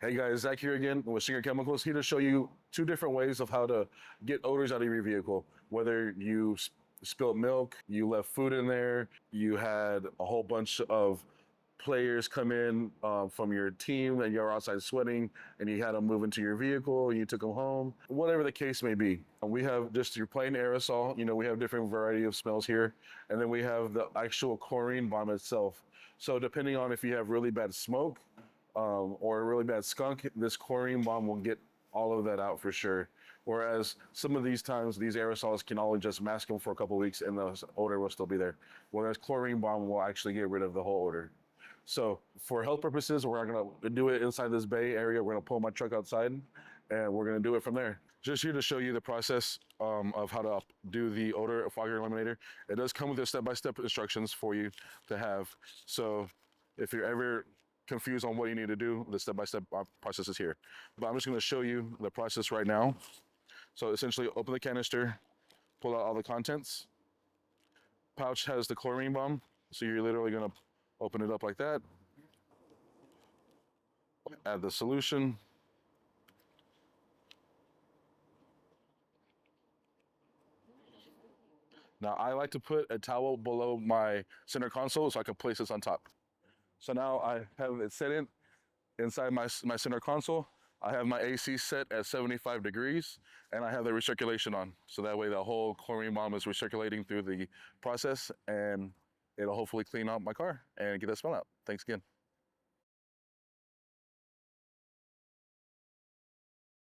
Hey guys, Zach here again with Singer Chemicals, here to show you two different ways of how to get odors out of your vehicle. Whether you spilled milk, you left food in there, you had a whole bunch of players come in from your team and you're outside sweating and you had them move into your vehicle and you took them home, whatever the case may be. We have just your plain aerosol, we have different variety of smells here, and then we have the actual chlorine bomb itself. So depending on if you have really bad smoke, or a really bad skunk, this chlorine bomb will get all of that out for sure. Whereas some of these times, these aerosols can only just mask them for a couple of weeks and the odor will still be there. Whereas chlorine bomb will actually get rid of the whole odor. So for health purposes, we're not gonna do it inside this bay area. We're gonna pull my truck outside and we're gonna do it from there. Just here to show you the process of how to do the odor fogger eliminator. It does come with step-by-step instructions for you to have. So if you're ever confused on what you need to do, the step-by-step process is here. But I'm just going to show you the process right now. So essentially, open the canister, pull out all the contents. Pouch has the chlorine bomb, so you're literally going to open it up like that. Add the solution. Now I like to put a towel below my center console so I can place this on top. So now I have it set inside my center console. I have my AC set at 75 degrees and I have the recirculation on. So that way the whole chlorine bomb is recirculating through the process and it'll hopefully clean out my car and get that smell out. Thanks again.